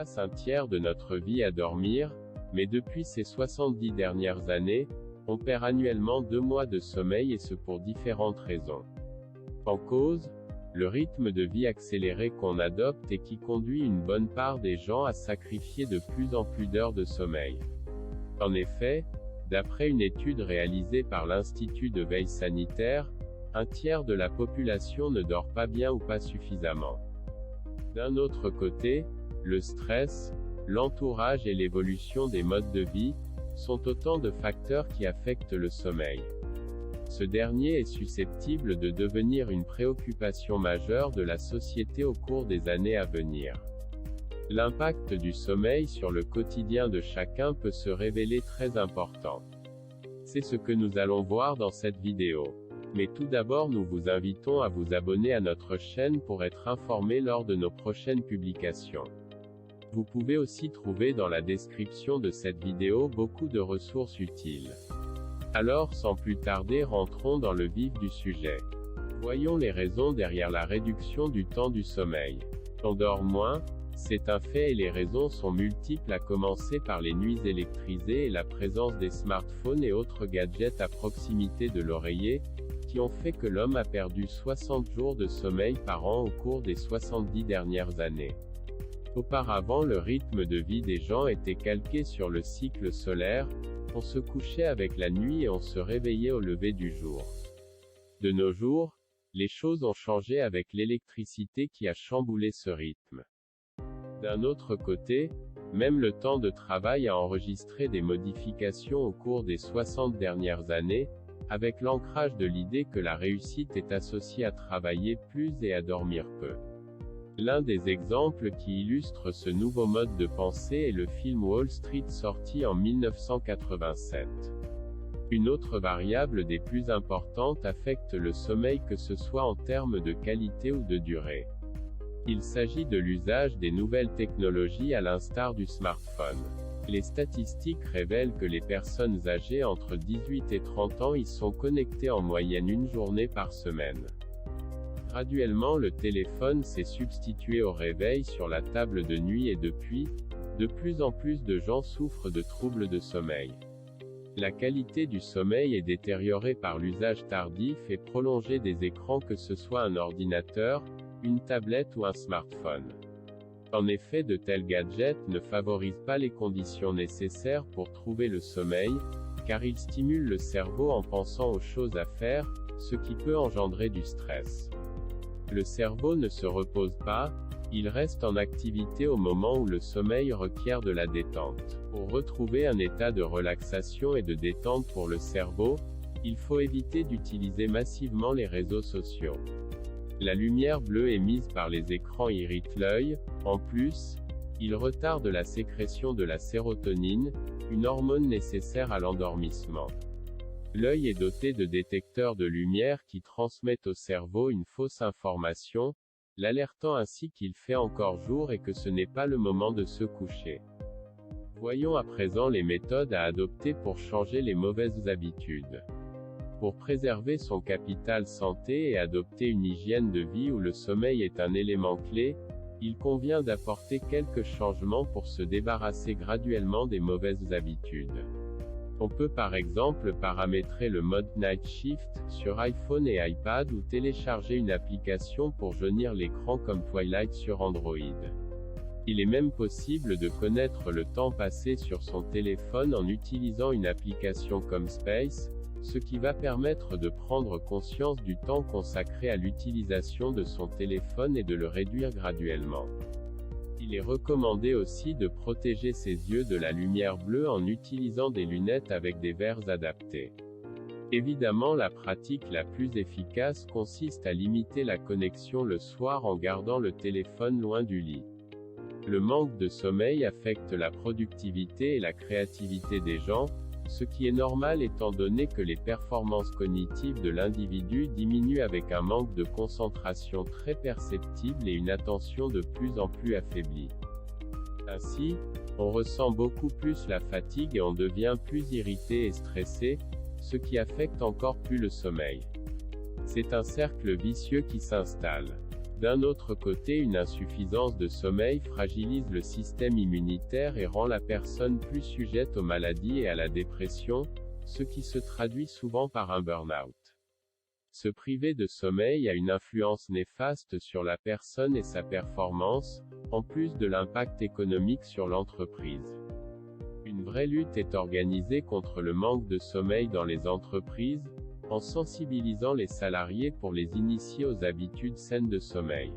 passe un tiers de notre vie à dormir, mais depuis ces 70 dernières années, on perd annuellement 2 mois de sommeil et ce pour différentes raisons. En cause, le rythme de vie accéléré qu'on adopte et qui conduit une bonne part des gens à sacrifier de plus en plus d'heures de sommeil. En effet, d'après une étude réalisée par l'Institut de veille sanitaire, un tiers de la population ne dort pas bien ou pas suffisamment. D'un autre côté, le stress, l'entourage et l'évolution des modes de vie, sont autant de facteurs qui affectent le sommeil. Ce dernier est susceptible de devenir une préoccupation majeure de la société au cours des années à venir. L'impact du sommeil sur le quotidien de chacun peut se révéler très important. C'est ce que nous allons voir dans cette vidéo. Mais tout d'abord nous vous invitons à vous abonner à notre chaîne pour être informé lors de nos prochaines publications. Vous pouvez aussi trouver dans la description de cette vidéo beaucoup de ressources utiles. Alors sans plus tarder rentrons dans le vif du sujet. Voyons les raisons derrière la réduction du temps du sommeil. On dort moins, c'est un fait et les raisons sont multiples à commencer par les nuits électrisées et la présence des smartphones et autres gadgets à proximité de l'oreiller, qui ont fait que l'homme a perdu 60 jours de sommeil par an au cours des 70 dernières années. Auparavant le rythme de vie des gens était calqué sur le cycle solaire, on se couchait avec la nuit et on se réveillait au lever du jour. De nos jours, les choses ont changé avec l'électricité qui a chamboulé ce rythme. D'un autre côté, même le temps de travail a enregistré des modifications au cours des 60 dernières années, avec l'ancrage de l'idée que la réussite est associée à travailler plus et à dormir peu. L'un des exemples qui illustre ce nouveau mode de pensée est le film Wall Street sorti en 1987. Une autre variable des plus importantes affecte le sommeil que ce soit en termes de qualité ou de durée. Il s'agit de l'usage des nouvelles technologies à l'instar du smartphone. Les statistiques révèlent que les personnes âgées entre 18 et 30 ans y sont connectées en moyenne une journée par semaine. Graduellement le téléphone s'est substitué au réveil sur la table de nuit et depuis, de plus en plus de gens souffrent de troubles de sommeil. La qualité du sommeil est détériorée par l'usage tardif et prolongé des écrans que ce soit un ordinateur, une tablette ou un smartphone. En effet de tels gadgets ne favorisent pas les conditions nécessaires pour trouver le sommeil, car ils stimulent le cerveau en pensant aux choses à faire, ce qui peut engendrer du stress. Le cerveau ne se repose pas, il reste en activité au moment où le sommeil requiert de la détente. Pour retrouver un état de relaxation et de détente pour le cerveau, il faut éviter d'utiliser massivement les réseaux sociaux. La lumière bleue émise par les écrans irrite l'œil, en plus, il retarde la sécrétion de la sérotonine, une hormone nécessaire à l'endormissement. L'œil est doté de détecteurs de lumière qui transmettent au cerveau une fausse information, l'alertant ainsi qu'il fait encore jour et que ce n'est pas le moment de se coucher. Voyons à présent les méthodes à adopter pour changer les mauvaises habitudes. Pour préserver son capital santé et adopter une hygiène de vie où le sommeil est un élément clé, il convient d'apporter quelques changements pour se débarrasser graduellement des mauvaises habitudes. On peut par exemple paramétrer le mode Night Shift sur iPhone et iPad ou télécharger une application pour jaunir l'écran comme Twilight sur Android. Il est même possible de connaître le temps passé sur son téléphone en utilisant une application comme Space, ce qui va permettre de prendre conscience du temps consacré à l'utilisation de son téléphone et de le réduire graduellement. Il est recommandé aussi de protéger ses yeux de la lumière bleue en utilisant des lunettes avec des verres adaptés. Évidemment la pratique la plus efficace consiste à limiter la connexion le soir en gardant le téléphone loin du lit. Le manque de sommeil affecte la productivité et la créativité des gens, ce qui est normal étant donné que les performances cognitives de l'individu diminuent avec un manque de concentration très perceptible et une attention de plus en plus affaiblie. Ainsi, on ressent beaucoup plus la fatigue et on devient plus irrité et stressé, ce qui affecte encore plus le sommeil. C'est un cercle vicieux qui s'installe. D'un autre côté, une insuffisance de sommeil fragilise le système immunitaire et rend la personne plus sujette aux maladies et à la dépression, ce qui se traduit souvent par un burn-out. Se priver de sommeil a une influence néfaste sur la personne et sa performance, en plus de l'impact économique sur l'entreprise. Une vraie lutte est organisée contre le manque de sommeil dans les entreprises, en sensibilisant les salariés pour les initier aux habitudes saines de sommeil.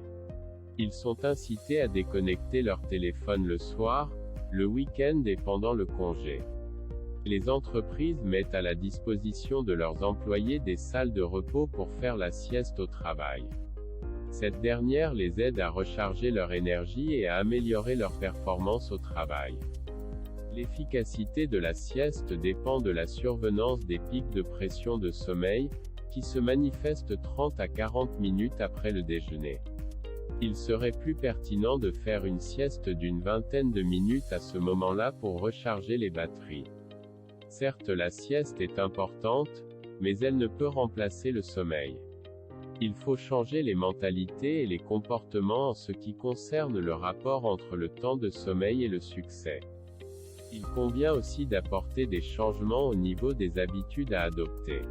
Ils sont incités à déconnecter leur téléphone le soir, le week-end et pendant le congé. Les entreprises mettent à la disposition de leurs employés des salles de repos pour faire la sieste au travail. Cette dernière les aide à recharger leur énergie et à améliorer leur performance au travail. L'efficacité de la sieste dépend de la survenance des pics de pression de sommeil, qui se manifestent 30 à 40 minutes après le déjeuner. Il serait plus pertinent de faire une sieste d'une vingtaine de minutes à ce moment-là pour recharger les batteries. Certes, la sieste est importante, mais elle ne peut remplacer le sommeil. Il faut changer les mentalités et les comportements en ce qui concerne le rapport entre le temps de sommeil et le succès. Il convient aussi d'apporter des changements au niveau des habitudes à adopter.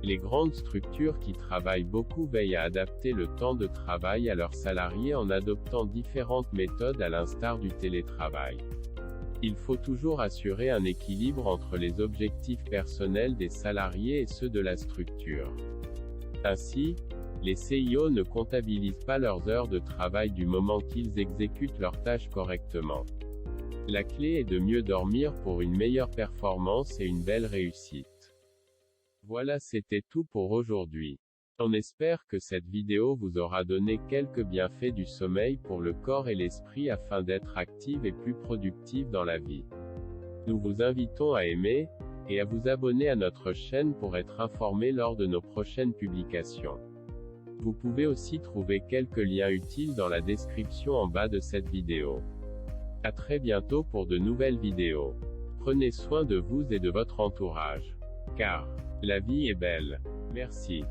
Les grandes structures qui travaillent beaucoup veillent à adapter le temps de travail à leurs salariés en adoptant différentes méthodes à l'instar du télétravail. Il faut toujours assurer un équilibre entre les objectifs personnels des salariés et ceux de la structure. Ainsi, les CIO ne comptabilisent pas leurs heures de travail du moment qu'ils exécutent leurs tâches correctement. La clé est de mieux dormir pour une meilleure performance et une belle réussite. Voilà, c'était tout pour aujourd'hui. On espère que cette vidéo vous aura donné quelques bienfaits du sommeil pour le corps et l'esprit afin d'être active et plus productive dans la vie. Nous vous invitons à aimer, et à vous abonner à notre chaîne pour être informé lors de nos prochaines publications. Vous pouvez aussi trouver quelques liens utiles dans la description en bas de cette vidéo. À très bientôt pour de nouvelles vidéos. Prenez soin de vous et de votre entourage. Car la vie est belle. Merci.